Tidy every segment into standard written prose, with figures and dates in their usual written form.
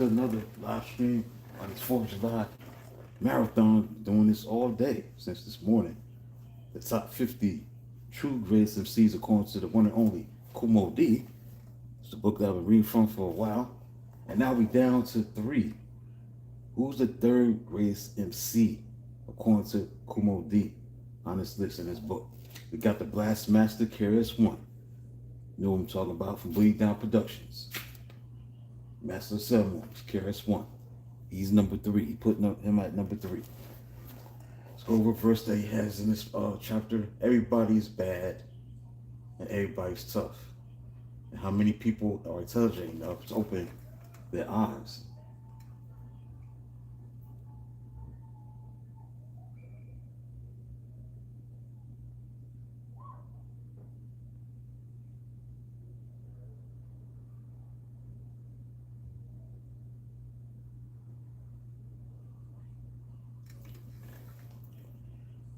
Another live stream on this 4th of July marathon, doing this all day since this morning. The top 50 true greatest MCs according to the one and only Kumo D. It's the book that I've been reading from for a while. And now we down to three. Who's the third greatest MC according to Kumo D on this list in this book? We got the Blast Master KRS-One. You know what I'm talking about from Bleed Down Productions. Master of Ceremonies, KRS-One. He's number three. He put him at number three. Let's go over a verse that he has in this chapter. Everybody's bad and everybody's tough. And how many people are intelligent enough to open their eyes?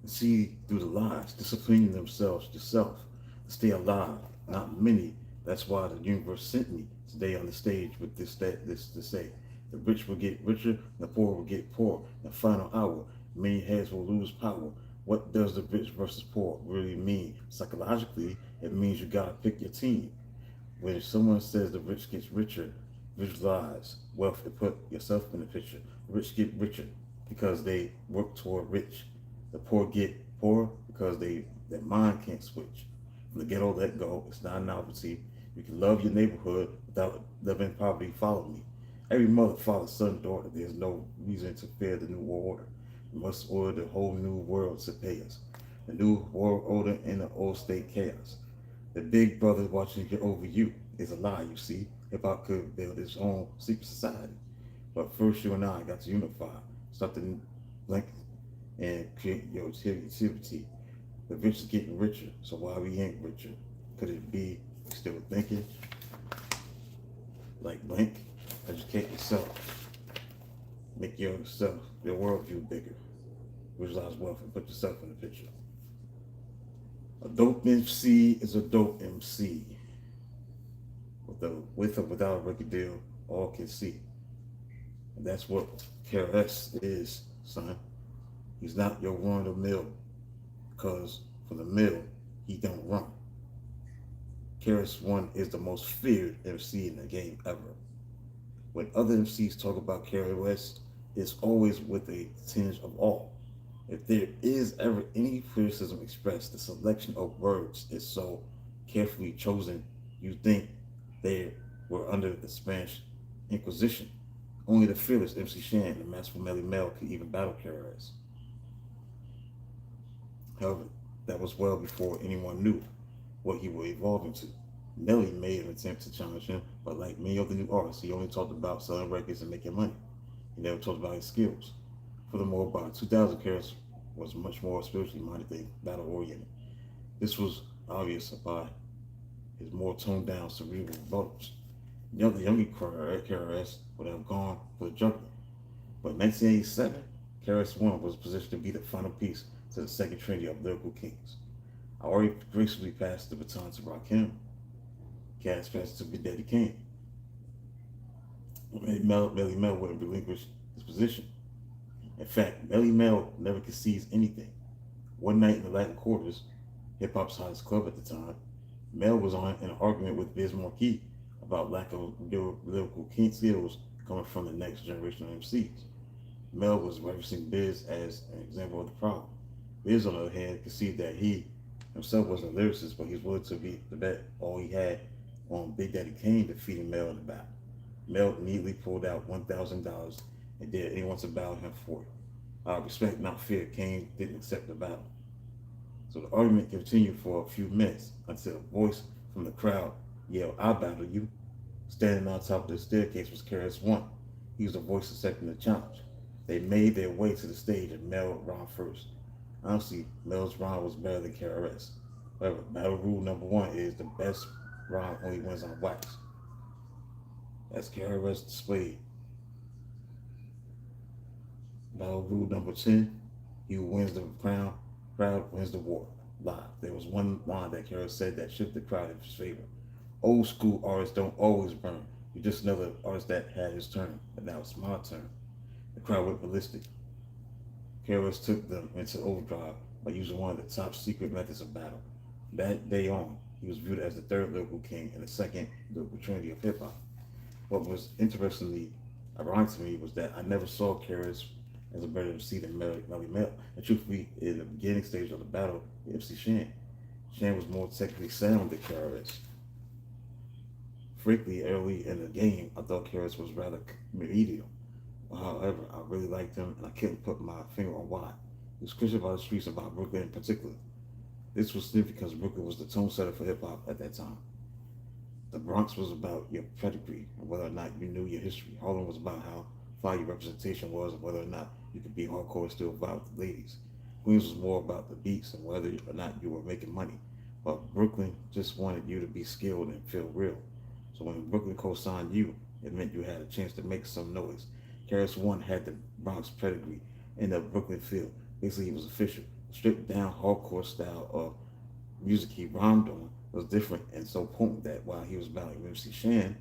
And see through the lies, disciplining themselves to self, to stay alive. Not many. That's why the universe sent me today on the stage with this to say. The rich will get richer, the poor will get poor. In the final hour, many heads will lose power. What does the rich versus poor really mean? Psychologically, it means you gotta pick your team. When someone says the rich gets richer, visualize wealth and put yourself in the picture. The rich get richer because they work toward rich. The poor get poor because their mind can't switch. From the ghetto, let go. It's not a novelty. You can love your neighborhood without living in poverty. Follow me. Every mother, father, son, daughter. There's no reason to fear the new world order. We must order the whole new world to pay us. The new world order in the old state chaos. The big brother watching over you is a lie, you see. Hip hop could build its own secret society. But first, you and I got to unify. Stop the blink and create your creativity. The rich is getting richer, so why we ain't richer? Could it be still thinking? Like blink, educate yourself. Make yourself, your worldview bigger. Visualize wealth and put yourself in the picture. A dope MC is a dope MC. With or without a record deal, all can see. And that's what KRS is, son. He's not your run of the mill, because for the mill, he don't run. KRS-One is the most feared MC in the game ever. When other MCs talk about KRS, it's always with a tinge of awe. If there is ever any criticism expressed, the selection of words is so carefully chosen, you think they were under the Spanish Inquisition. Only the fearless MC Shan and masterful Melly Mel could even battle KRS. However, that was well before anyone knew what he would evolve into. Nelly made an attempt to challenge him, but like many other new artists, he only talked about selling records and making money. He never talked about his skills. Furthermore, by 2000, KRS was much more spiritually minded than battle oriented. This was obvious by his more toned down cerebral rebuttals. The younger KRS would have gone for the juggler. But in 1987, KRS-One was positioned to be the final piece to the second trinity of lyrical kings. I already gracefully passed the baton to Rakim. Cass passed it to Big Daddy Kane. Melly Mel wouldn't relinquish his position. In fact, Melly Mel never concedes anything. One night in the Latin Quarters, hip hop's hottest club at the time, Mel was on in an argument with Biz Markie about lack of lyrical skills coming from the next generation of MCs. Mel was referencing Biz as an example of the problem. Biz, on the other hand, conceded that he himself wasn't a lyricist, but he was willing to be the bet all he had on Big Daddy Kane defeating Mel in the battle. Mel immediately pulled out $1,000 and dared anyone to battle him for it. Out of respect, not fear, Kane didn't accept the battle. So the argument continued for a few minutes until a voice from the crowd yelled, "I'll battle you." Standing on top of the staircase was KRS-One. He was the voice accepting the challenge. They made their way to the stage and Mel rhymed first. Honestly, Mel's rhyme was better than KRS. However, battle rule number one is the best rhyme only wins on wax. As KRS displayed. Battle rule number 10, he who wins the crown, crowd wins the war. Live. There was one line that KRS said that shifted the crowd in his favor. Old school artists don't always burn. You just another artist that had his turn, but now it's my turn. The crowd went ballistic. KRS took them into overdrive by using one of the top secret methods of battle. From that day on, he was viewed as the third lyrical king and the second lyrical trinity of hip hop. What was interestingly ironic to me was that I never saw KRS as a better MC than Melly Mel. And truthfully, in the beginning stage of the battle, MC Shan. Shan was more technically sound than KRS. Frankly, early in the game, I thought KRS was rather medium. However, I really liked him, and I couldn't put my finger on why. He was Christian about the streets, about Brooklyn in particular. This was significant because Brooklyn was the tone setter for hip hop at that time. The Bronx was about your pedigree and whether or not you knew your history. Harlem was about how far your representation was and whether or not you could be hardcore and still vibe with the ladies. Queens was more about the beats and whether or not you were making money. But Brooklyn just wanted you to be skilled and feel real. So when Brooklyn co-signed you, it meant you had a chance to make some noise. KRS One had the Bronx pedigree in the Brooklyn feel. Basically, he was official. Stripped down hardcore style of music he rhymed on was different and so potent that while he was battling MC Shan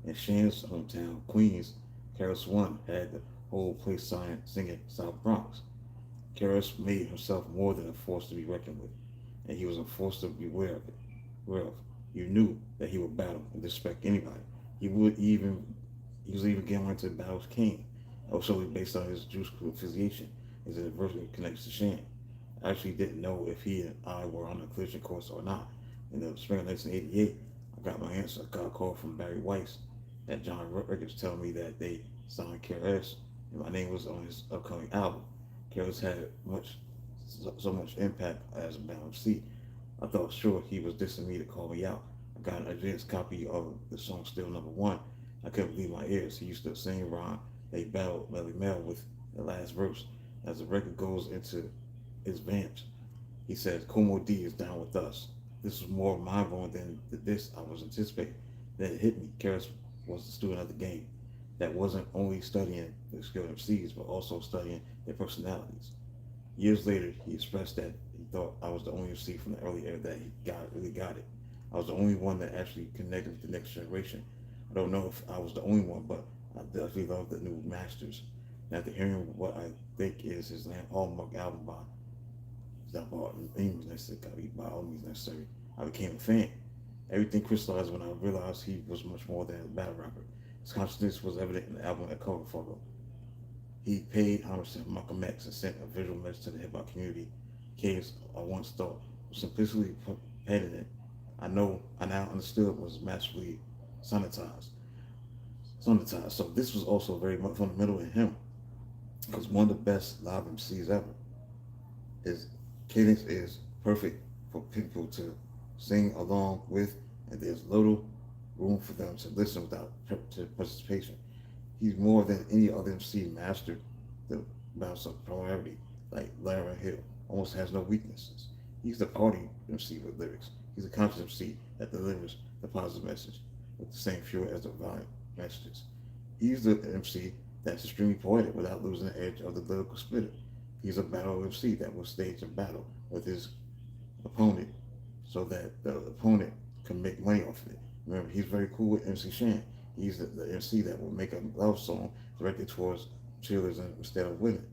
in Shan's hometown, Queens, KRS One had the whole place singing South Bronx. KRS made himself more than a force to be reckoned with, and he was a force to be aware of it. Aware of. You knew that he would battle and disrespect anybody. He was even getting into battles King, also based on his Juice Crew affiliation, his adversity connects to Shan. I actually didn't know if he and I were on a collision course or not. In the spring of 1988, I got my answer. I got a call from Barry Weiss at John Records telling me that they signed KRS and my name was on his upcoming album. KRS had so much impact as a battle MC. I thought sure he was dissing me to call me out. I got an advanced copy of the song Still Number One. I couldn't believe my ears. He used to sing rhyme that he battled Melly Mel with the last verse. As the record goes into its vamps, he says, Como D is down with us. This was more mind-blowing than this I was anticipating. Then it hit me. Karras was the student of the game that wasn't only studying the skilled MCs, but also studying their personalities. Years later, he expressed that he thought I was the only MC from the early era that really got it. I was the only one that actually connected with the next generation. I don't know if I was the only one, but I definitely love the new masters. And after hearing what I think is his hallmark album by not by all means necessary, by all means necessary, I became a fan. Everything crystallized when I realized he was much more than a battle rapper. His consciousness was evident in the album and cover photo. He paid homage to Malcolm X and sent a visual message to the hip hop community. Case I once thought was simplicity patented. I now understood was massively sanitized. Sonatized. So this was also very fundamental in him. Because one of the best live MCs ever. His cadence is perfect for people to sing along with, and there's little room for them to listen without participation. He's more than any other MC mastered the balance of polarity, like Larry Hill. Almost has no weaknesses. He's the party MC with lyrics. He's a conscious MC that delivers the positive message with the same fuel as the violent messages. He's the MC that's extremely poetic without losing the edge of the lyrical spitter. He's a battle MC that will stage a battle with his opponent so that the opponent can make money off of it. Remember, he's very cool with MC Shan. He's the MC that will make a love song directed towards cheerleaders instead of women.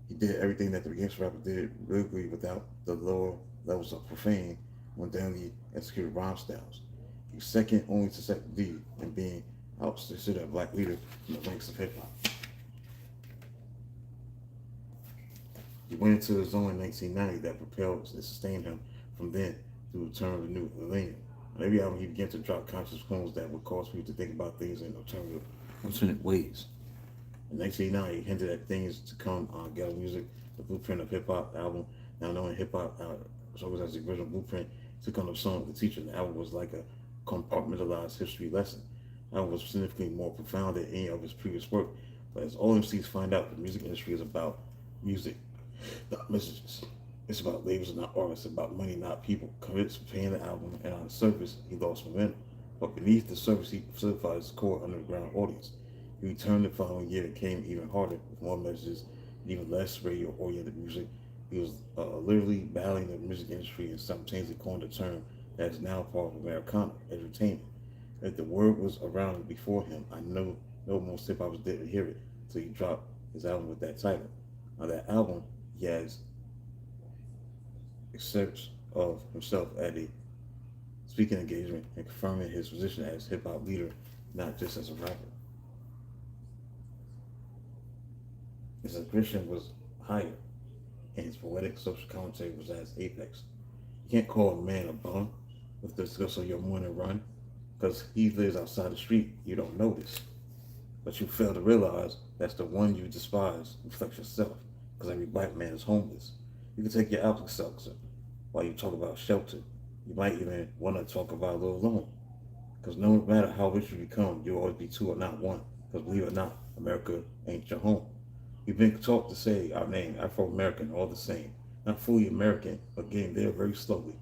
He did everything that the gangster rapper did lyrically without the lower levels of profane, mundanely executed rhyme styles. He's second only to Seth D in being considered a black leader in the ranks of hip hop. He went into the zone in 1990 that propelled and sustained him from then through the turn of the new millennium. On every album, he began to drop conscious poems that would cause people to think about things in alternate ways. In 1989, he hinted at things to come on Ghetto Music, the Blueprint of Hip Hop album, now known hip hop songs as the original Blueprint, took on the song The Teacher. The album was like a compartmentalized history lesson. The album was significantly more profound than any of his previous work, but as all MCs find out, the music industry is about music, not messages. It's about labels, not artists. It's about money, not people. Committed to paying the album, and on the surface, he lost momentum. But beneath the surface, he solidified his core underground audience. He returned the following year and came even harder with more messages and even less radio-oriented music. He was literally battling the music industry and simultaneously coined a term that is now part of Americana entertainment. If the word was around before him, I know no most hip hoppers didn't hear it until he dropped his album with that title. On that album, he has excerpts of himself at a speaking engagement and confirming his position as hip hop leader, not just as a rapper. His aggression was higher, and his poetic social commentary was at its apex. You can't call a man a bum with the discuss on your morning run, because he lives outside the street. You don't notice, but you fail to realize that's the one you despise reflects yourself, because every black man is homeless. You can take your Alka Seltzer while you talk about shelter. You might even want to talk about a little loan, because no matter how rich you become, you'll always be two or not one. Because believe it or not, America ain't your home. We've been taught to say our name, Afro American, all the same. Not fully American, but getting there very slowly.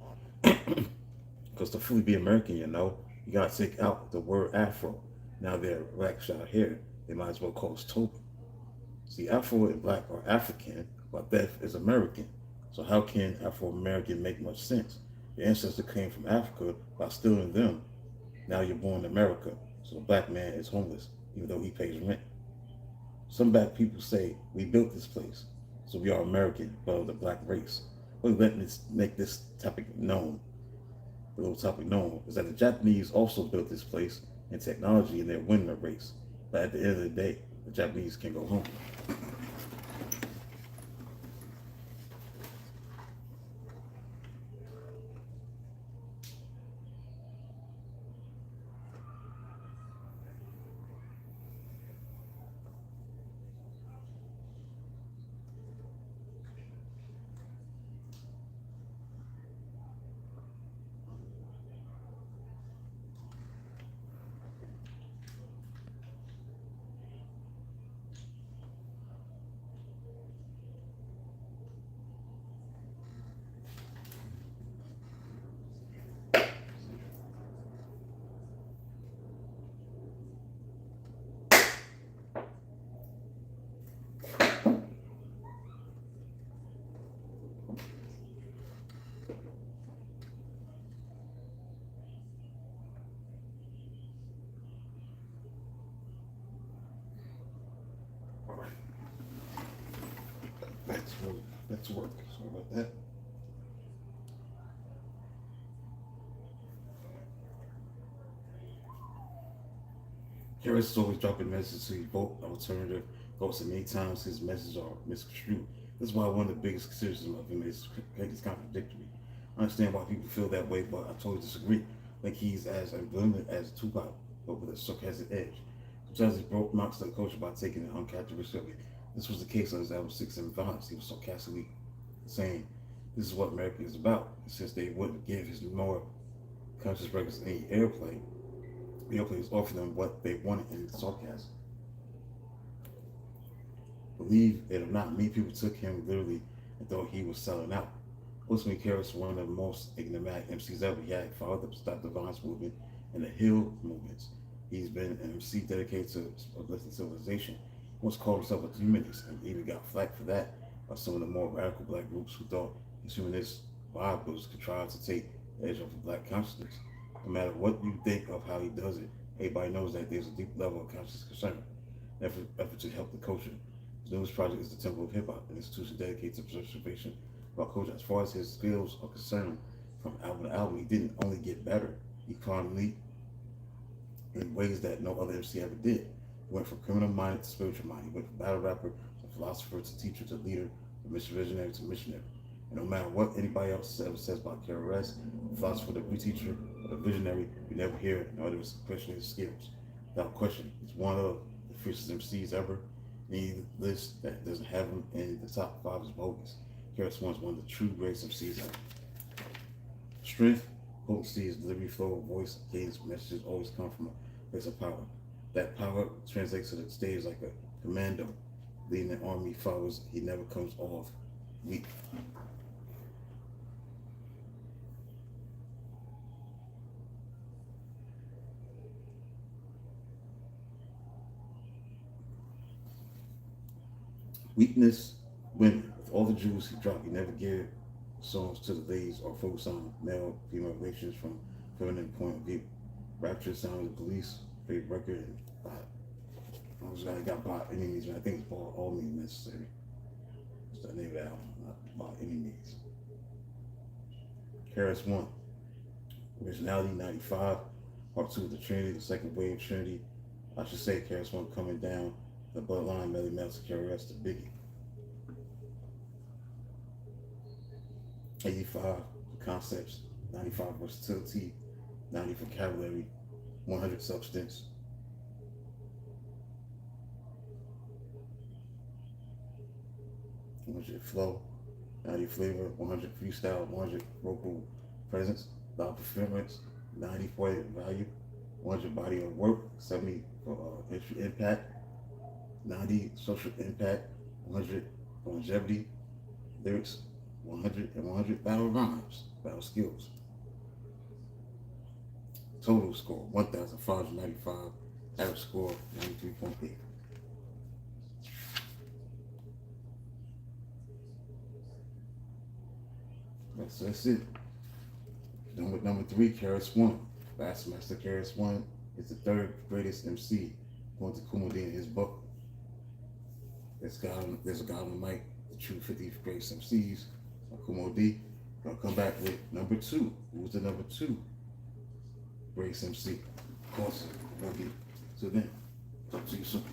Because to fully be American, you gotta take out the word Afro. Now they're black shot hair. They might as well call us Toby. See, Afro and black are African, but deaf is American. So how can Afro American make much sense? Your ancestor came from Africa by stealing them. Now you're born in America. So the black man is homeless, even though he pays rent. Some black people say we built this place, so we are American, but of the black race. What let us make this topic known. The little topic known is that the Japanese also built this place and technology in their winning the race. But at the end of the day, the Japanese can go home. All right, back to work. Sorry about that. Harris is always dropping messages to vote alternative votes, and many times his messages are misconstrued. This is why one of the biggest criticisms of him is he's contradictory. I understand why people feel that way, but I totally disagree. I think he's as ambivalent as Tupac, but with a sarcastic edge. Sometimes he broke mocks the culture by taking it uncharacteristically. This was the case on his album 675. He was sarcastically saying, "This is what America is about." And since they wouldn't give his more conscious records any airplay, the airplay was offering them what they wanted in sarcasm. Believe it or not, many people took him literally and thought he was selling out. Ultimately, Karras was one of the most enigmatic MCs ever. He had followed the Stop the Violence movement and the Hill movements. He's been an MC dedicated to uplifting civilization. He once called himself a humanist and even got flack for that by some of the more radical black groups who thought his humanist vibe was contrived to take the edge off of black consciousness. No matter what you think of how he does it, everybody knows that there's a deep level of conscious concern, effort to help the culture. His newest project is the Temple of Hip Hop, an institution dedicated to preservation of our culture. As far as his skills are concerned, from album to album, he didn't only get better, he climbed leap in ways that no other MC ever did. He went from criminal minded to spiritual minded. He went from battle rapper to philosopher to teacher to leader, from mission visionary to missionary. And no matter what anybody else ever says about KRS, the philosopher, the teacher, or the visionary, you never hear it, nor was question his skills. Without question, he's one of the fiercest MCs ever. Any list that doesn't have him in the top five is bogus. KRS One's one of the true greatest MCs ever. Strength, potency, his delivery, flow, voice, cadence, messages always come from a place of power. That power translates to the stage like a commando, leading an army follows. He never comes off weak. Weakness, women. With all the jewels he dropped, he never gave songs to the ladies or focus on male female relations from feminine point of view. Rapture Sound of the Police, favorite record. And, I was gonna got by any means, man. I think it's called All Means Necessary. It's the name of the album, not by any means. KRS One, Originality 95, Part 2 of the Trinity, the second wave Trinity. I should say KRS One coming down the bloodline, Melly Mel to KRS to Biggie. 85, the Concepts, 95, Versatility, 90, Vocabulary, 100, Substance. 100 Flow, 90 Flavor, 100 Freestyle, 100 Vocal Presence, Loud Performance, 90 Poetic Value, 100 Body of Work, 70 for Impact, 90 Social Impact, 100 Longevity, Lyrics, 100 and 100 Battle Rhymes, Battle Skills. Total score 1,595, average score 93.8. That's it. Number 3, KRS One. Bassmaster KRS One is the third greatest MC, according to Kool in his book. There's a guy on the mic, the true 50 greatest MCs. Kool D. Gonna come back with number 2. Who's the number 2 greatest MC? Of course, it'll be. So then, talk to you soon.